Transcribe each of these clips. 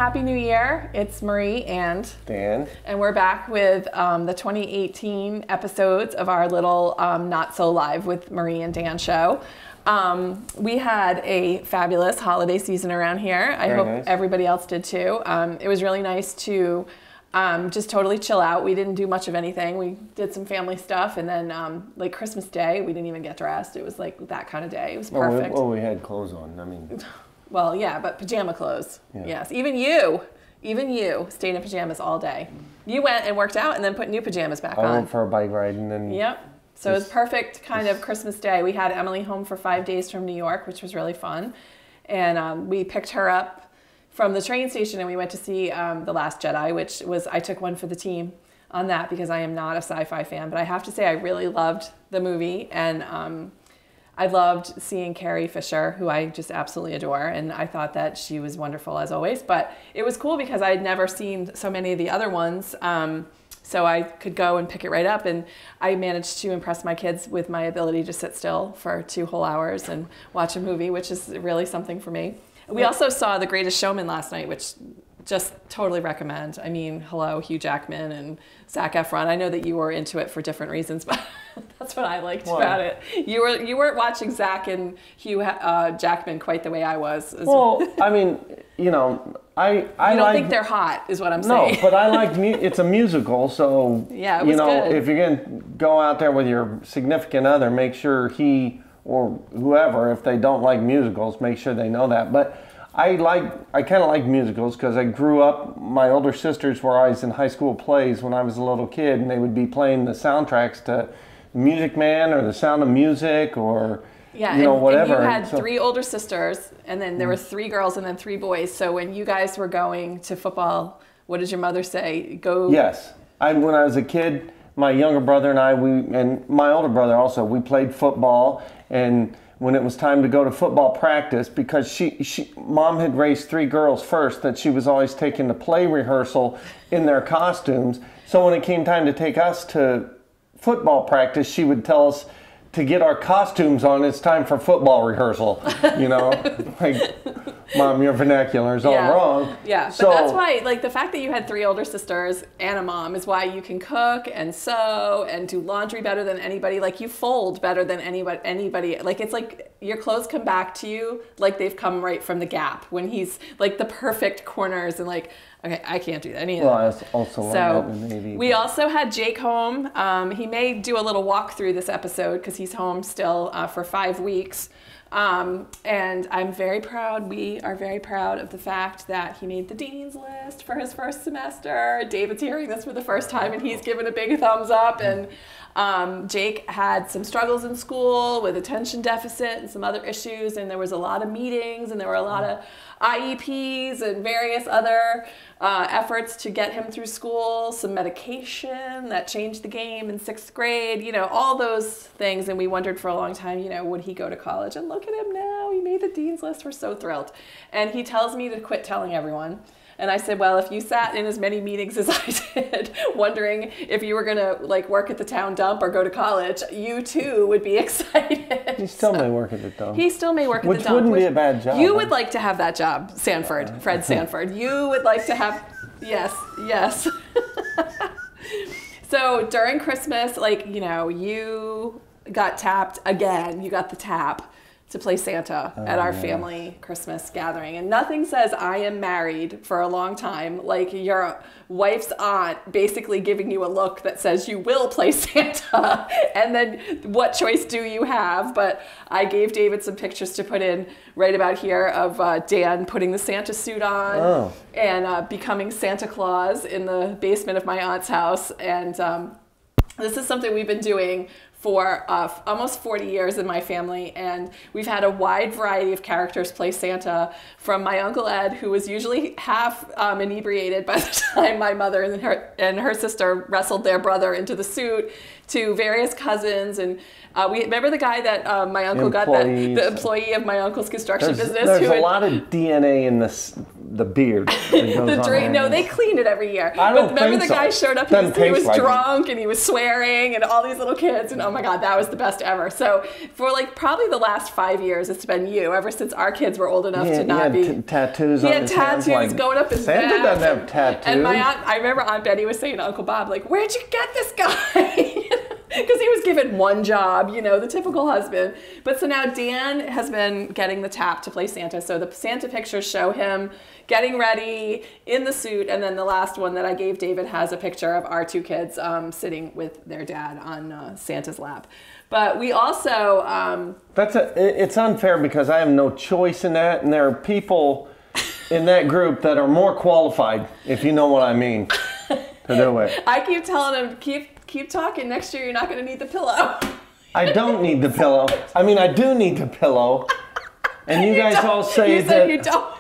Happy New Year. It's Marie and Dan. And we're back with the 2018 episodes of our little Not So Live with Marie and Dan show. We had a fabulous holiday season around here. I hope everybody else did too. It was really nice to just totally chill out. We didn't do much of anything. We did some family stuff, and then like Christmas Day, we didn't even get dressed. It was like that kind of day. It was perfect. Well, we had clothes on. I mean... Well, yeah, but pajama clothes. Yeah. Yes. Even you stayed in pajamas all day. You went and worked out and then put new pajamas back on. I went for a bike ride and then... Yep. So it was perfect kind of Christmas Day. We had Emily home for 5 days from New York, which was really fun. And we picked her up from the train station and we went to see The Last Jedi, which was, I took one for the team on that because I am not a sci-fi fan. But I have to say I really loved the movie, and I loved seeing Carrie Fisher, who I just absolutely adore, and I thought that she was wonderful as always. But it was cool because I had never seen so many of the other ones, so I could go and pick it right up, and I managed to impress my kids with my ability to sit still for 2 whole hours and watch a movie, which is really something for me. We also saw The Greatest Showman last night, which just totally recommend. I mean, hello, Hugh Jackman and Zac Efron. I know that you were into it for different reasons, but that's what I liked about it. You weren't watching Zac and Hugh Jackman quite the way I was. Well, I mean, you know, I don't think they're hot, is what I'm saying. No, but I like it's a musical, so yeah, it was good. If you're gonna go out there with your significant other, make sure he or whoever, if they don't like musicals, make sure they know that. But I kind of like musicals because I grew up, my older sisters were always in high school plays when I was a little kid, and they would be playing the soundtracks to Music Man or The Sound of Music or whatever. And you had 3 older sisters, and then there were 3 girls and then 3 boys. So when you guys were going to football, what did your mother say? Go. Yes. When I was a kid, my younger brother and I, and my older brother also, we played football, and when it was time to go to football practice, because mom had raised 3 girls first that she was always taking to play rehearsal in their costumes. So when it came time to take us to football practice, she would tell us to get our costumes on. It's time for football rehearsal. You know, like, Mom, your vernacular is all wrong. Yeah, but that's why, like, the fact that you had 3 older sisters and a mom is why you can cook and sew and do laundry better than anybody. Like, you fold better than anybody. Like, it's like your clothes come back to you like they've come right from the Gap when he's like the perfect corners and like, okay, I can't do any of that. Well, I also learned that in the Navy. We also had Jake home. He may do a little walkthrough this episode because he's home still for 5 weeks. And I'm very proud, we are very proud of the fact that he made the Dean's List for his first semester. David's hearing this for the first time and he's given a big thumbs up. And Jake had some struggles in school with attention deficit and some other issues, and there was a lot of meetings and there were a lot of IEPs and various other efforts to get him through school, some medication that changed the game in 6th grade, you know, all those things. And we wondered for a long time, you know, would he go to college? And look at him now, he made the Dean's List, we're so thrilled. And he tells me to quit telling everyone. And I said, well, if you sat in as many meetings as I did, wondering if you were going to like work at the town dump or go to college, you too would be excited. He still may work at the dump. He still may work at the dump. Which wouldn't be a bad job. You would like to have that job, Sanford, Fred Sanford. You would like to have, yes. So during Christmas, like, you know, you got tapped again. You got the tap to play Santa at our family Christmas gathering. And nothing says I am married for a long time like your wife's aunt basically giving you a look that says you will play Santa. And then what choice do you have? But I gave David some pictures to put in right about here of Dan putting the Santa suit on and becoming Santa Claus in the basement of my aunt's house. And this is something we've been doing for almost 40 years in my family, and we've had a wide variety of characters play Santa, from my Uncle Ed, who was usually half inebriated by the time my mother and her sister wrestled their brother into the suit, to various cousins. And we remember the guy that my uncle got, the employee of my uncle's construction business. There's a lot of DNA in the beard. That goes on there. No, they clean it every year. I don't But remember think the guy so. showed up, Doesn't he was taste like it. drunk and he was swearing and all these little kids, and oh my God, that was the best ever. So for like probably the last 5 years, it's been you, ever since our kids were old enough to not he be. had tattoos He on had his hands. tattoos Like, going up his Santa back. doesn't have tattoos. And my aunt, I remember Aunt Betty was saying to Uncle Bob, like, where'd you get this guy? Because he was given one job, you know, the typical husband. But so now Dan has been getting the tap to play Santa. So the Santa pictures show him getting ready in the suit. And then the last one that I gave David has a picture of our two kids sitting with their dad on Santa's lap. But we also... It's unfair because I have no choice in that. And there are people in that group that are more qualified, if you know what I mean, to do it. I keep telling him, keep talking. Next year, you're not going to need the pillow. I don't need the pillow. I mean, I do need the pillow. And you guys all say you that said you don't.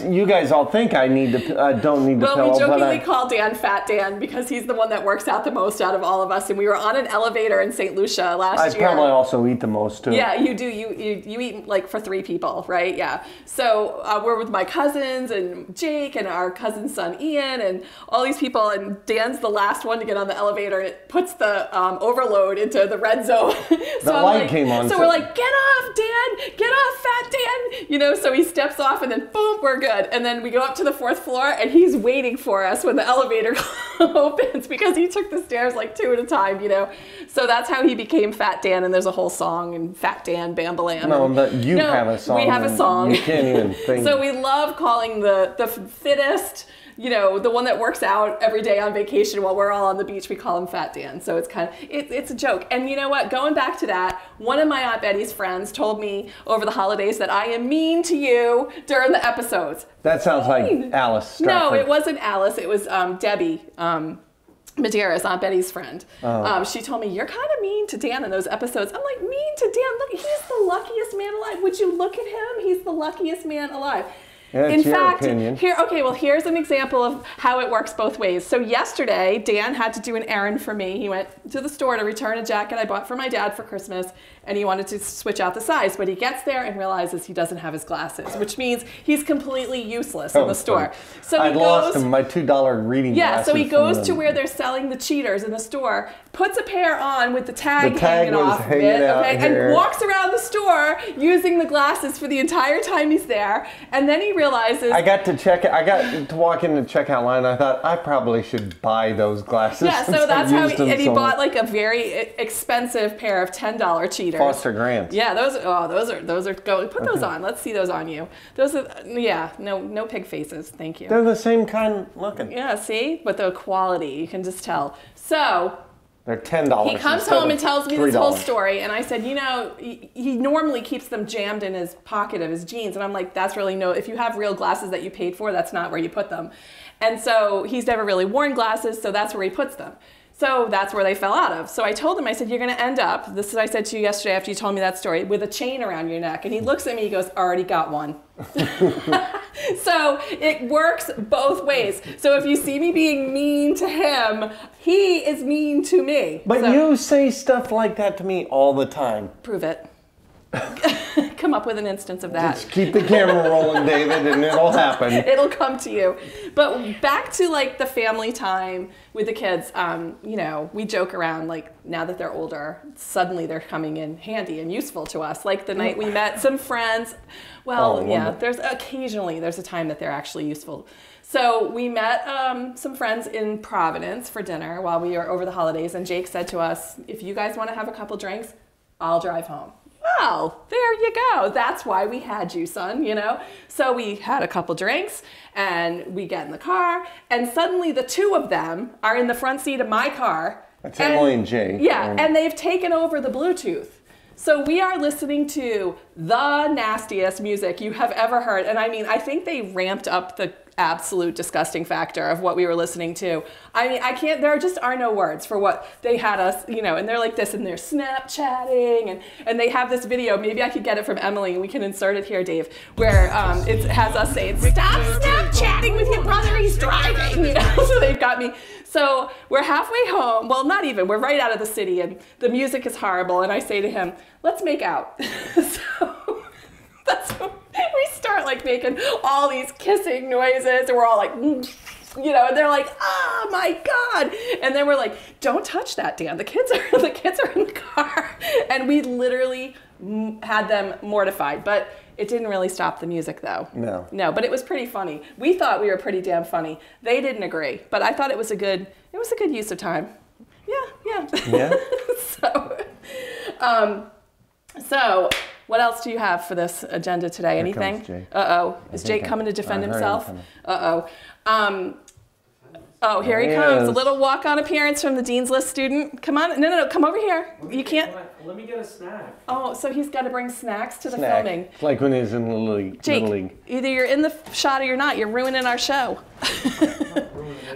You guys all think I don't need the pillow. Well, we but jokingly call Dan Fat Dan because he's the one that works out the most out of all of us. And we were on an elevator in St. Lucia last year. I probably also eat the most too. Yeah, you do. You eat like for 3 people, right? Yeah. So we're with my cousins and Jake and our cousin's son Ian and all these people. And Dan's the last one to get on the elevator, and it puts the overload into the red zone. The light came on. So we're like, get off, Dan! Get off, Fat Dan! You know. So he steps off, and then boom, we're good. And then we go up to the 4th floor, and he's waiting for us when the elevator opens because he took the stairs like 2 at a time, you know. So that's how he became Fat Dan, and there's a whole song, and Fat Dan, Bambalam. No, but you have a song. We have a song. You can't even think. So we love calling the fittest, you know, the one that works out every day on vacation while we're all on the beach, we call him Fat Dan. So it's kind of, it's a joke. And you know what? Going back to that, one of my Aunt Betty's friends told me over the holidays that I am mean to you during the episodes. That sounds like Alice Stratford. No, it wasn't Alice. It was Debbie. Medeiros, Aunt Betty's friend. She told me, you're kind of mean to Dan in those episodes. I'm like, mean to Dan? Look, he's the luckiest man alive. Would you look at him? He's the luckiest man alive. Yeah, in your fact, opinion. Here's an example of how it works both ways. So yesterday, Dan had to do an errand for me. He went to the store to return a jacket I bought for my dad for Christmas, and he wanted to switch out the size. But he gets there and realizes he doesn't have his glasses, which means he's completely useless in the store. So I lost him my $2 reading glasses. Yeah, so he goes to where they're selling the cheaters in the store, puts a pair on with the tag hanging off of it, and walks around the store using the glasses for the entire time he's there, and then he realizes... I got to walk in the checkout line, and I thought, I probably should buy those glasses. Yeah, so that's how he bought like a very expensive pair of $10 cheaters. Foster Grants. Yeah, those are going. Put those on. Let's see those on you. Those are, yeah, no pig faces. Thank you. They're the same kind looking. Yeah, see? But the quality, you can just tell. So... They're $10. He comes home and tells me this whole story, and I said, you know, he normally keeps them jammed in his pocket of his jeans, and I'm like, that's really if you have real glasses that you paid for, that's not where you put them. And so he's never really worn glasses, so that's where he puts them. So that's where they fell out of. So I told him, I said, you're going to end up, this is what I said to you yesterday after you told me that story, with a chain around your neck. And he looks at me, he goes, already got one. So it works both ways. So if you see me being mean to him, he is mean to me. But you say stuff like that to me all the time. Prove it. Come up with an instance of that. Just keep the camera rolling, David, and it'll happen. It'll come to you. But back to like the family time with the kids, you know, we joke around like now that they're older, suddenly they're coming in handy and useful to us. Like the night we met some friends. Well, yeah, there's a time that they're actually useful. So we met some friends in Providence for dinner while we were over the holidays, and Jake said to us, if you guys want to have a couple drinks, I'll drive home. Well, there you go. That's why we had you, son, you know? So we had a couple drinks, and we get in the car, and suddenly the two of them are in the front seat of my car. That's Emily and Jay. Yeah, and they've taken over the Bluetooth. So we are listening to the nastiest music you have ever heard. And I mean, I think they ramped up the absolute disgusting factor of what we were listening to. I mean, there just are no words for what they had us, you know, and they're like this and they're Snapchatting and they have this video, maybe I could get it from Emily and we can insert it here, Dave, where it has us saying, stop Snapchatting with your brother, he's driving, you know, so they've got me. So we're halfway home, well, not even, we're right out of the city and the music is horrible and I say to him, let's make out. So that's what we start start like making all these kissing noises, and we're all like, you know, and they're like, oh my God. And then we're like, don't touch that, Dan. The kids are in the car. And we literally had them mortified. But it didn't really stop the music, though. No. No, but it was pretty funny. We thought we were pretty damn funny. They didn't agree, but I thought it was a good use of time. Yeah. Yeah. So, what else do you have for this agenda today? Anything? Comes Jake. Uh-oh. Is Jake coming to defend I heard him himself? coming. Uh-oh. Oh, here he There he comes. is. A little walk-on appearance from the Dean's List student. Come on. No. Come over here. You can't. Let me get a snack. Oh, so he's got to bring snacks to the Snack. filming. It's like when he was in Little League. Jake, Little League. either you're in the shot or you're not. You're ruining our show.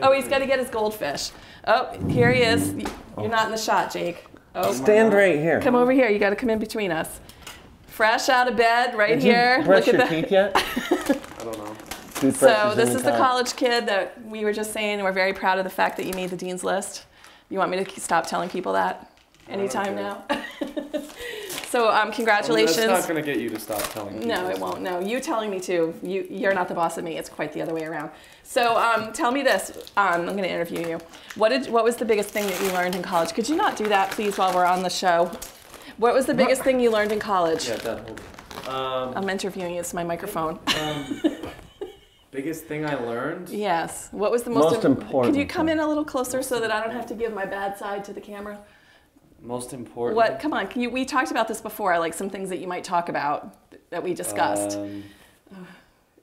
Oh, he's got to get his goldfish. Oh, here he is. You're not in the shot, Jake. Oh, Stand right here. come over here. You got to come in between us. Fresh out of bed, right Did here. you brush Look your at the. teeth yet? I don't know. So this is the college kid that we were just saying. We're very proud of the fact that you made the Dean's List. You want me to stop telling people that anytime now? So congratulations. That's not going to get you to stop telling people. No, it won't. No, you telling me to. You're not the boss of me. It's quite the other way around. So tell me this. I'm going to interview you. What was the biggest thing that you learned in college? Could you not do that, please, while we're on the show? What was the biggest thing you learned in college? Yeah, Dad, hold it. I'm interviewing you. It's my microphone. Biggest thing I learned? Yes. What was the most important Could you come thing. in a little closer so that I don't have to give my bad side to the camera? Most important? What? Come on. We talked about this before, like some things that you might talk about that we discussed.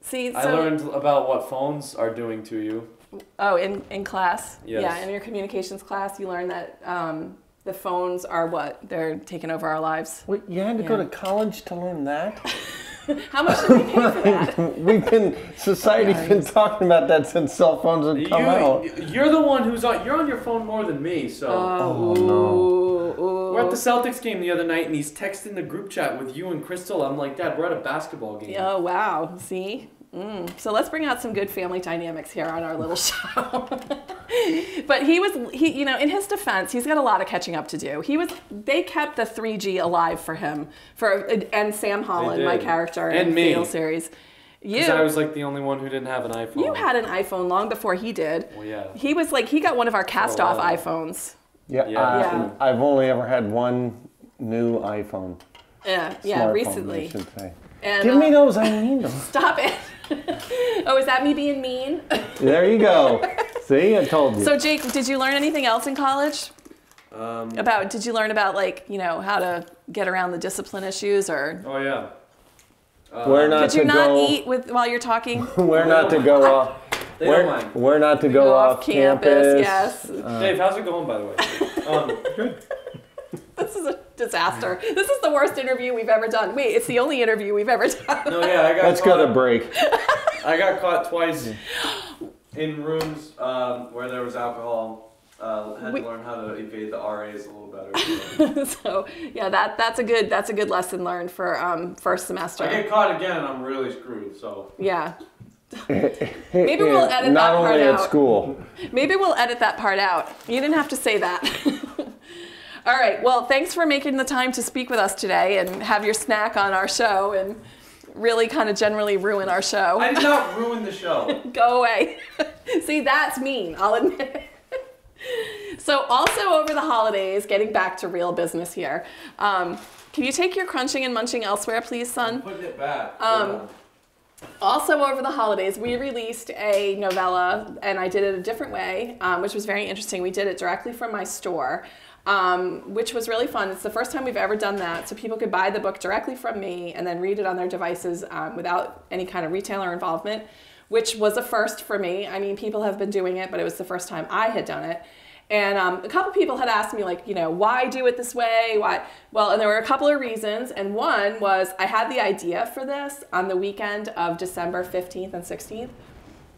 See, so, I learned about what phones are doing to you. Oh, in class? Yes. Yeah, in your communications class, you learned that the phones are what? They're taking over our lives. Wait, you had to go to college to learn that? How much did we pay for that? Society's been talking about that since cell phones have come out. You're the one you're on your phone more than me, so. Oh, no. Ooh. We're at the Celtics game the other night, and he's texting the group chat with you and Crystal. I'm like, Dad, we're at a basketball game. Oh, wow. See? So let's bring out some good family dynamics here on our little show. But he in his defense, he's got a lot of catching up to do. They kept the 3G alive for him, and Sam Holland, my character, and in me. the Fatal series. Because I was like the only one who didn't have an iPhone. You had an iPhone long before he did. Well, yeah. He got one of our cast-off iPhones. Yeah, I've only ever had one new iPhone. Yeah, Smartphone, recently. I should say. And, Give me those, I need them. Stop it. Oh, is that me being mean? There you go. See, I told you. So, Jake, did you learn anything else in college? Did you learn about, how to get around the discipline issues, or? Oh, yeah. Where not Did you to not go, eat while you're talking? Where not to go off. They don't mind. Where not to go off campus. Yes. Dave, how's it going, by the way? Good. This is a disaster. This is the worst interview we've ever done. Wait, it's the only interview we've ever done. No, yeah, I got Let's go to break. I got caught twice in rooms where there was alcohol. Had to learn how to evade the RAs a little better. So yeah, that's a good lesson learned for first semester. I get caught again, and I'm really screwed. So yeah. Maybe we'll edit Not that part only out. at school. Maybe we'll edit that part out. You didn't have to say that. All right. Well, thanks for making the time to speak with us today and have your snack on our show and really kind of generally ruin our show. I did not ruin the show. Go away. See, that's mean. I'll admit it. So also over the holidays, getting back to real business here, can you take your crunching and munching elsewhere, please, son? I'm putting it back. Also over the holidays, we released a novella, and I did it a different way, which was very interesting. We did it directly from my store, which was really fun. It's the first time we've ever done that, so people could buy the book directly from me and then read it on their devices without any kind of retailer involvement, which was a first for me. I mean, people have been doing it, but it was the first time I had done it. And a couple people had asked me, why do it this way? Why? Well, and there were a couple of reasons. And one was I had the idea for this on the weekend of December 15th and 16th,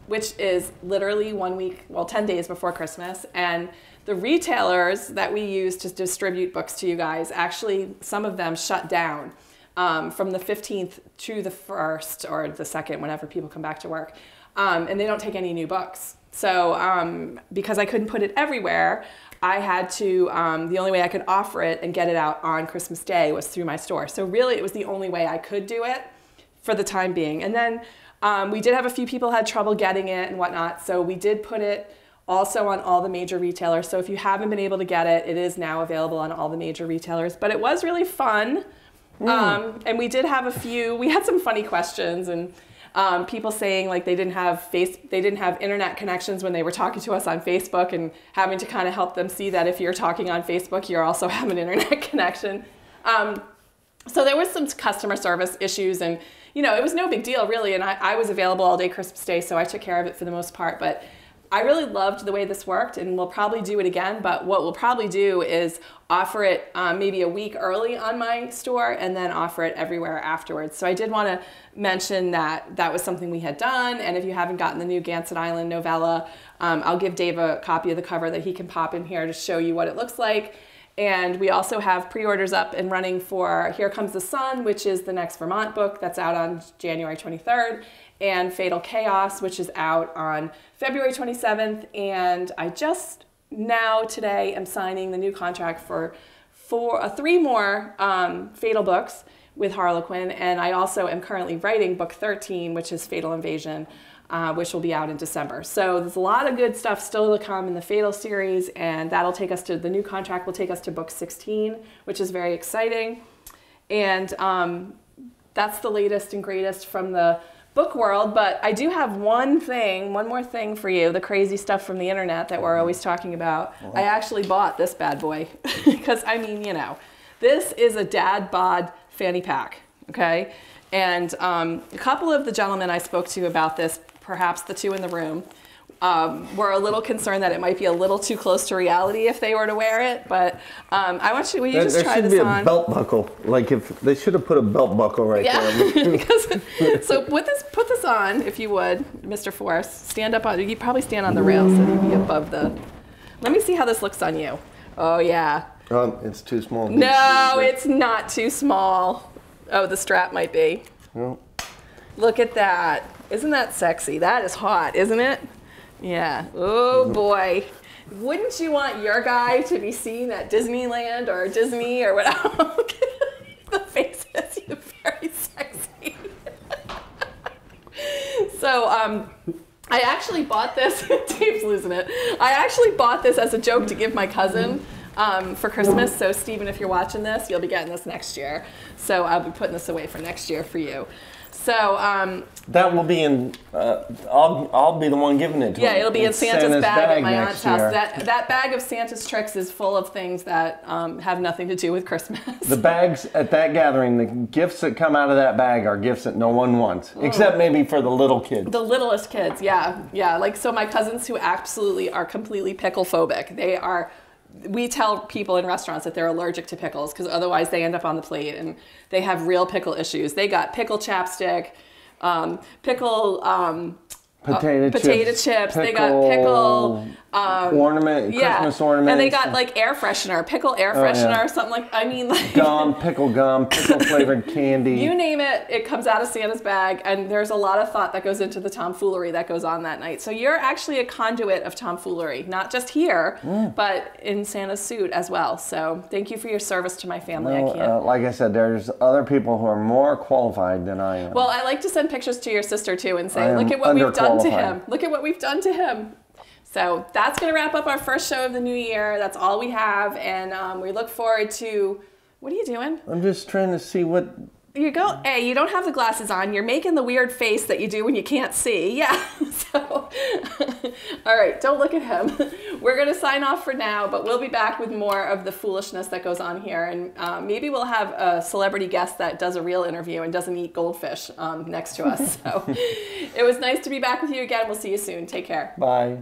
which is literally 10 days before Christmas. And the retailers that we use to distribute books to you guys, actually, some of them shut down from the 15th to the 1st or the 2nd, whenever people come back to work. And they don't take any new books. So because I couldn't put it everywhere, I had to, the only way I could offer it and get it out on Christmas Day was through my store. So really it was the only way I could do it for the time being. And then we did have a few people had trouble getting it and whatnot, so we did put it also on all the major retailers. So if you haven't been able to get it, it is now available on all the major retailers. But it was really fun. And we did have we had some funny questions, and people saying like they didn't have internet connections when they were talking to us on Facebook, and having to kind of help them see that if you're talking on Facebook, you also have an internet connection. So there was some customer service issues, and it was no big deal really. And I was available all day Christmas Day, so I took care of it for the most part. But I really loved the way this worked, and we'll probably do it again. But what we'll probably do is offer it maybe a week early on my store, and then offer it everywhere afterwards. So I did want to mention that that was something we had done. And if you haven't gotten the new Gansett Island novella, I'll give Dave a copy of the cover that he can pop in here to show you what it looks like. And we also have pre-orders up and running for Here Comes the Sun, which is the next Vermont book that's out on January 23rd, and Fatal Chaos, which is out on February 27th. And I just now today am signing the new contract for 3 more Fatal books with Harlequin. And I also am currently writing book 13, which is Fatal Invasion, which will be out in December. So there's a lot of good stuff still to come in the Fatal series, and that'll take us to, the new contract will take us to book 16, which is very exciting. And that's the latest and greatest from the book world. But I do have one more thing for you, the crazy stuff from the internet that we're always talking about. I actually bought this bad boy because this is a dad bod fanny pack, okay? And a couple of the gentlemen I spoke to about this, perhaps the 2 in the room, were a little concerned that it might be a little too close to reality if they were to wear it. But will you just try this on? There should be a belt buckle. Like if they should have put a belt buckle right there. So put this on, if you would, Mr. Forrest. Stand up on. You probably stand on the rail so you'd be above the. Let me see how this looks on you. Oh yeah. It's too small. No, it's not too small. Oh, the strap might be. Well. Look at that. Isn't that sexy? That is hot, isn't it? Yeah. Oh boy. Wouldn't you want your guy to be seen at Disneyland or Disney or whatever? The faces, you're very sexy. So I actually bought this. Dave's losing it. I actually bought this as a joke to give my cousin for Christmas. So Stephen, if you're watching this, you'll be getting this next year. So I'll be putting this away for next year for you. So that will be in. I'll be the one giving it to him. Yeah, it'll be in Santa's bag at my aunt's house. That bag of Santa's tricks is full of things that have nothing to do with Christmas. The bags at that gathering, the gifts that come out of that bag are gifts that no one wants, except maybe for the little kids. The littlest kids, yeah. Like so, my cousins who absolutely are completely pickle phobic. They are. We tell people in restaurants that they're allergic to pickles because otherwise they end up on the plate and they have real pickle issues. They got pickle chapstick, potato chips. They got pickle ornament, Christmas ornaments, and they got like air freshener, pickle air freshener, something like. I mean, like pickle gum, pickle flavored candy. You name it, it comes out of Santa's bag, and there's a lot of thought that goes into the tomfoolery that goes on that night. So you're actually a conduit of tomfoolery, not just here, but in Santa's suit as well. So thank you for your service to my family. Well, I can't. Like I said, there's other people who are more qualified than I am. Well, I like to send pictures to your sister too and say, look at what we've done to him. Look at what we've done to him. So that's going to wrap up our first show of the new year. That's all we have. And we look forward to, what are you doing? I'm just trying to see what. You go, hey, you don't have the glasses on. You're making the weird face that you do when you can't see. Yeah. So, all right, don't look at him. We're going to sign off for now, but we'll be back with more of the foolishness that goes on here. And maybe we'll have a celebrity guest that does a real interview and doesn't eat goldfish next to us. So it was nice to be back with you again. We'll see you soon. Take care. Bye.